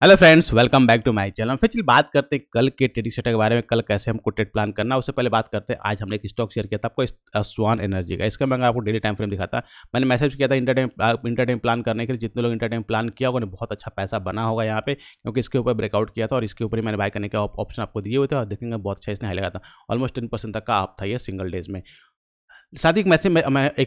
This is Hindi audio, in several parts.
Hello friends, welcome back to my channel. फिर चलिए बात करते हैं कल के ट्रेडिंग सेटअप के बारे में। कल कैसे हमको ट्रेड प्लान करना है, उससे पहले बात करते हैं। आज हमने एक स्टॉक शेयर किया था आपको, स्वान एनर्जी का। इसका मैं आपको डेली टाइम फ्रेम दिखाता। मैंने मैसेज किया था इंटरडे प्लान करने के लिए। जितने लोग इंटरडे प्लान किया उन्हें बहुत अच्छा पैसा बना होगा यहाँ पे, क्योंकि इसके ऊपर ब्रेकआउट किया था और इसके ऊपर ही मैंने बाय करने का ऑप्शन आपको दिए हुए थे। और देखेंगे बहुत अच्छा इसने हाई लगा था। ऑलमोस्ट 10% तक का अप था ये सिंगल डेज में। साथ ही एक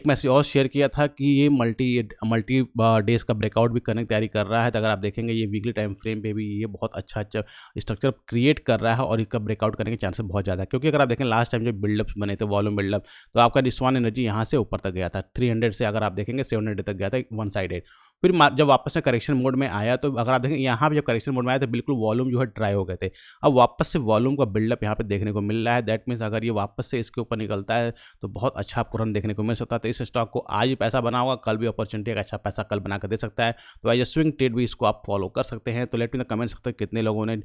मैसेज और शेयर किया था कि ये मल्टी मल्टी डेज का ब्रेकआउट भी करने की तैयारी कर रहा है। तो अगर आप देखेंगे ये वीकली टाइम फ्रेम पे भी ये बहुत अच्छा अच्छा स्ट्रक्चर क्रिएट कर रहा है और इसका ब्रेकआउट करने के चांसेस बहुत ज़्यादा है। क्योंकि अगर आप देखें लास्ट टाइम जब बिल्डअप्स बने थे, वॉल्यूम बिल्डअप, तो आपका स्वान एनर्जी यहाँ से ऊपर तक गया था। 300 से अगर आप देखेंगे 700 तक गया था वन साइडेड। फिर जब वापस से करेक्शन मोड में आया, तो अगर आप देखें यहाँ पे जब करेक्शन मोड में आया तो बिल्कुल वॉल्यूम जो है ड्राई हो गए थे। अब वापस से वॉल्यूम का बिल्डअप यहाँ पे देखने को मिल रहा है। दैट मीन्स अगर ये वापस से इसके ऊपर निकलता है तो बहुत अच्छा आपको रन देखने को मिल सकता है। तो इस स्टॉक को आज भी पैसा बना होगा, कल भी अपॉर्चुनिटी का अच्छा पैसा कल बना कर दे सकता है। तो एज ए स्विंग ट्रेड भी इसको आप फॉलो कर सकते हैं। तो लेट मी नो कमेंट सकते हैं कितने लोगों ने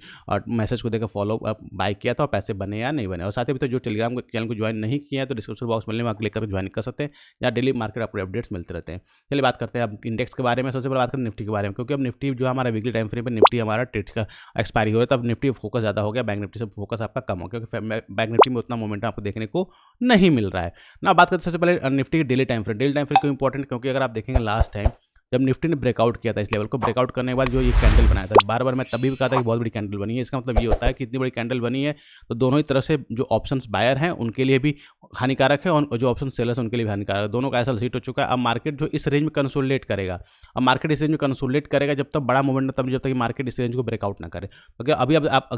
मैसेज को देकर फॉलो बाय किया था और पैसे बने या नहीं बने। और साथ ही तो जो टेलीग्राम चैनल को ज्वाइन नहीं किया है तो डिस्क्रिप्शन बॉक्स में वहाँ क्लिक करके ज्वाइन कर सकते हैं, जहाँ डेली मार्केट आपको अपडेट्स मिलते रहते हैं। चलिए बात करते हैं अब इंडेक्स के बारे में। सबसे पहले बात करें निफ्टी के बारे में, क्योंकि अब निफ्टी जो हमारा वीकली टाइम फ्रेम पर निफ्टी हमारा ट्रेड का एक्सपायरी हो रहा है, तब निफ्टी फोकस ज़्यादा हो गया। बैंक निफ्टी से फोकस आपका कम हो, क्योंकि बैंक निफ्टी में उतना मोमेंटम आपको देखने को नहीं मिल रहा है ना। बात करते हैं सबसे पहले निफ्टी के daily time frame. Daily time frame क्यों इंपॉर्टेंट, क्योंकि अगर आप देखेंगे लास्ट टाइम जब निफ्टी ने ब्रेकआउट किया था इस लेवल को, ब्रेकआउट करने के बाद जो ये कैंडल बनाया था, बार बार मैं तभी भी कहा था कि बहुत बड़ी कैंडल बनी है। इसका मतलब ये होता है कि इतनी बड़ी कैंडल बनी है तो दोनों ही तरफ से जो ऑप्शंस बायर हैं उनके लिए भी हानिकारक है और जो ऑप्शन सेलर्स उनके लिए भी हानिकारक है। दोनों का ऐसा सीट हो चुका है। अब मार्केट जो इस रेंज में कंसोलिडेट करेगा, अब मार्केट इस रेंज में कंसोलिडेट करेगा जब तक बड़ा मूवमेंट, तब जब तक मार्केट इस रेंज को ब्रेकआउट ना करे। क्योंकि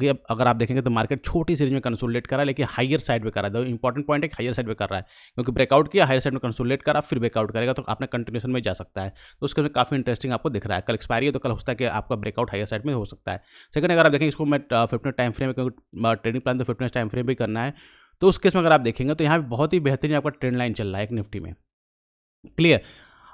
अगर आप देखेंगे तो मार्केट छोटी सी रेंज में कंसोलिडेट करा है, लेकिन हायर साइड में करा है। इंपॉर्टेंट पॉइंट है कि हायर साइड में कर रहा है, क्योंकि ब्रेकआउट किया, हायर साइड में कंसोलिडेट करा, फिर ब्रेकआउट करेगा तो आपने कंटिन्यूशन में जा सकता है। तो उसके काफ़ी इंटरेस्टिंग आपको दिख रहा है। कल एक्सपायरी है तो कल हो सकता है कि आपका ब्रेकआउट हायर साइड में हो सकता है। सेकंड, अगर आप देखें इसको मैं 15 टाइम फ्रेम में, क्योंकि ट्रेडिंग प्लान तो 15 टाइम फ्रेम भी करना है, तो उस केस में अगर आप देखेंगे तो यहाँ पे बहुत ही बेहतरीन आपका ट्रेंड लाइन चल रहा है एक निफ्टी में। क्लियर।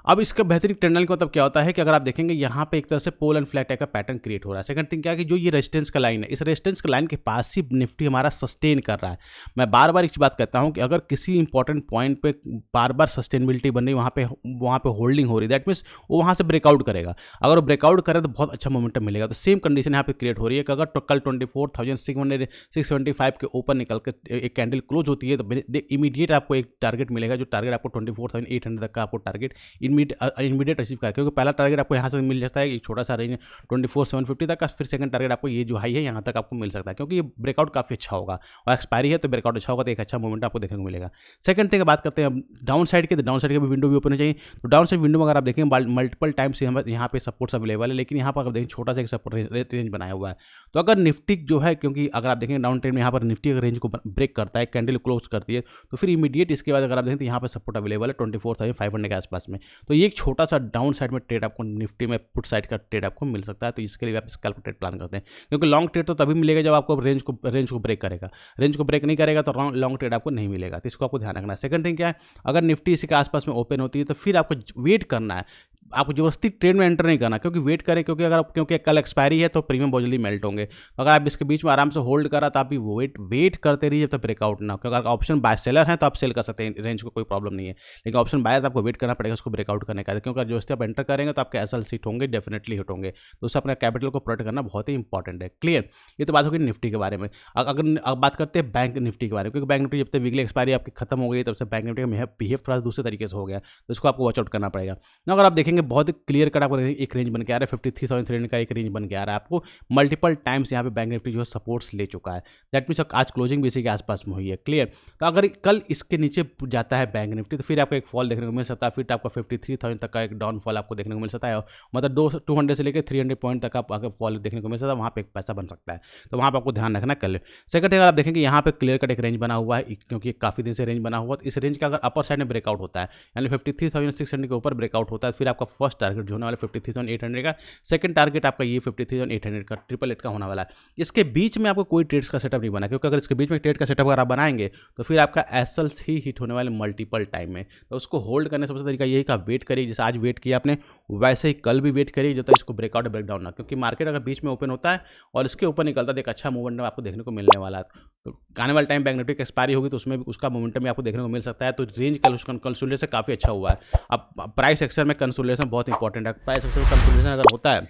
अब इसका बेहतरीन ट्रेंड लाइन का मतलब क्या होता है कि अगर आप देखेंगे यहाँ पे एक तरह से पोल एंड फ्लैट टाइप का पैटर्न क्रिएट हो रहा है। सेकंड थिंग क्या है कि जो ये रेजिस्टेंस का लाइन है, इस रेजिस्टेंस का लाइन के पास ही निफ्टी हमारा सस्टेन कर रहा है। मैं बार बार एक बात कहता हूँ कि अगर किसी इंपॉर्टेंट पॉइंट पे बार बार सस्टेनेबिलिटी बन रही, वहाँ पे होल्डिंग हो रही, दैट मीन्स वो वहाँ से ब्रेकआउट करेगा। अगर वो ब्रेकआउट करे तो बहुत अच्छा मोमेंटम मिलेगा। तो सेम कंडीशन यहाँ पे क्रिएट हो रही है कि अगर कल 24,675 के ऊपर निकल के एक कैंडल क्लोज होती है तो इमीडिएट आपको एक टारगेट मिलेगा, जो टारगेट आपको 24,800 तक का आपको टारगेट इमीडिएट अचीव करें। क्योंकि पहला टारगेट आपको यहाँ से मिल जाता है एक छोटा सा रेंज 24,750 तक का, फिर सेकंड टारगेट आपको ये जो हाई है यहाँ तक आपको मिल सकता है, क्योंकि ये ब्रेकआउट काफ़ी अच्छा होगा और एक्सपायरी है तो ब्रेकआउट अच्छा होगा, तो एक अच्छा मोमेंट आपको देखने को मिलेगा। सेकंड थिंग बात करते हैं अब डाउन साइड की, तो डाउन साइड की भी विंडो भी ओपन हो चाहिए। तो डाउन साइड विंडो में अगर आप देखें मल्टीपल टाइम्स यहाँ पे सपोर्ट्स अवेलेबल है, लेकिन यहाँ पर अगर देखें छोटा सा एक सपोर्ट रेंज बनाया हुआ है। तो अगर निफ्टी जो है, क्योंकि अगर आप देखेंगे डाउन ट्रेंड में यहाँ पर निफ्टी अगर रेंज को ब्रेक करता है, कैंडल क्लोज करती है, तो फिर इमीडिएट इसके बाद अगर आप देखें तो यहाँ पर सपोर्ट अवेलेबल है 24,500 के आसपास में। तो ये एक छोटा सा डाउन साइड में ट्रेड आपको निफ्टी में पुट साइड का ट्रेड आपको मिल सकता है। तो इसके लिए आप स्कैल्प ट्रेड प्लान करते हैं, क्योंकि लॉन्ग ट्रेड तो तभी मिलेगा जब आपको रेंज को ब्रेक करेगा। रेंज को ब्रेक नहीं करेगा तो लॉन्ग ट्रेड आपको नहीं मिलेगा। तो इसको आपको ध्यान रखना है। सेकंड थिंग क्या है, अगर निफ्टी इसी के आसपास में ओपन होती है तो फिर आपको वेट करना है। आपको जबरदस्ती ट्रेड में एंटर नहीं करना, क्योंकि वेट करें, क्योंकि कल एक्सपायरी है तो प्रीमियम बहुत जल्दी मेल्ट होंगे। अगर आप इसके बीच में आराम से होल्ड करा तो आप भी वेट करते रहिए जब तक ब्रेकआउट ना हो। क्योंकि अगर ऑप्शन बाय सेलर है तो आप सेल कर सकते हैं, रेंज को कोई प्रॉब्लम नहीं है, लेकिन ऑप्शन बाय तो आपको वेट करना पड़ेगा उसको ब्रेकआउट करने का। क्योंकि जबरदस्ती आप एंटर करेंगे तो आपके एसएल सीट होंगे, डेफिनेटली हिट होंगे। तो उससे अपने कैपिटल को प्रोटेक्ट करना बहुत ही इंपॉर्टेंट है। क्लियर। ये तो बात होगी निफ्टी के बारे में। अगर अब बात करते हैं बैंक निफ्टी के बारे में, क्योंकि बैंक निफ्टी जब तक वीकली एक्सपायरी आपकी खत्म हो गई तब से बैंक निफ्टी का बिहेव थोड़ा दूसरे तरीके से हो गया, तो इसको आपको वॉच आउट करना पड़ेगा। अगर आप देखेंगे बहुत ही क्लियर कट आपको एक रेंज बन के आ रहा है, 53,300 का एक रेंज बन के आ रहा है। आपको मल्टीपल टाइम्स यहाँ पे बैंक निफ्टी जो है सपोर्ट्स ले चुका है। दैट मीन्स आज क्लोजिंग भी इसी के आसपास में हुई है। क्लियर। तो अगर कल इसके नीचे जाता है बैंक निफ्टी तो फिर आपको एक फॉल देखने को मिल सकता है, फिर आपका 53,000 तक का एक डाउनफॉल आपको देखने को मिल सकता है। मतलब 200 से लेकर 300 पॉइंट तक आपको फॉल देखने को मिल सकता है, वहाँ पे एक पैसा बन सकता है। तो वहाँ पर आपको ध्यान रखना कल। सेकंड अगर आप देखेंगे यहाँ पे क्लियर कट एक रेंज बना हुआ है, क्योंकि काफ़ी दिन से रेंज बना हुआ है। इस रेंज का अगर अपर साइड में ब्रेकआउट होता है, यानी 53,600 के ऊपर ब्रेकआउट होता है, फिर आपका फर्स्ट टारगेट जो होने वाला 53,800 का, सेकंड टारगेट आपका ये 53,800 का, 888 का होने वाला है। इसके बीच में आपको कोई ट्रेड्स का सेटअप नहीं बना, क्योंकि अगर इसके बीच में ट्रेड का सेटअप अगर आप बनाएंगे तो फिर आपका एसएल्स ही हिट होने वाले मल्टीपल टाइम में। तो उसको होल्ड करने सबसे तरीका यही का वेट करिए, जैसे आज वेट किया आपने वैसे ही कल भी वेट करिए जब तक इसको ब्रेकआउट ब्रेकडाउन ना, क्योंकि मार्केट अगर बीच में ओपन होता है और इसके ऊपर निकलता है तो एक अच्छा मूवमेंट आपको देखने को मिलने वाला है। तो आने वाले टाइम बैंक निफ्टी की एक्सपायरी होगी तो उसमें भी उसका मोमेंटम भी आपको देखने को मिल सकता है। तो रेंज कंसोलिडेशन काफ़ी अच्छा हुआ है। अब प्राइस एक्शन में कंसोलिडेशन बहुत इंपॉर्टेंट है। प्राइस एक्शन कंसोलिडेशन अगर होता है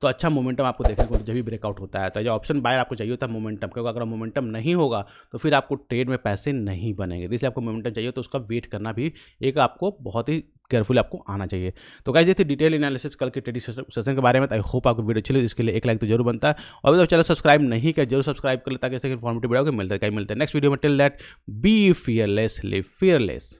तो अच्छा मोमेंटम आपको देखने को जब भी ब्रेकआउट होता है। तो जो ऑप्शन बायर आपको चाहिए होता है मोमेंटम, क्योंकि अगर मोमेंटम नहीं होगा तो फिर आपको ट्रेड में पैसे नहीं बनेंगे। इसलिए आपको मोमेंटम चाहिए तो उसका वेट करना भी एक आपको बहुत ही केयरफुल आपको आना चाहिए। तो गाइस ये थी डिटेल एनालिसिस कल के ट्रेडिंग सेशन के बारे में। आई होप आपको वीडियो अच्छी लगी, इसके लिए एक लाइक तो जरूर बनता है, और अभी तो चैनल सब्सक्राइब नहीं किया जरूर सब्सक्राइब कर ले, ताकि इस तरह की इन्फॉर्मेटिव वीडियो मिलता है नेक्स्ट वीडियो में। Till that be fearless, live fearless.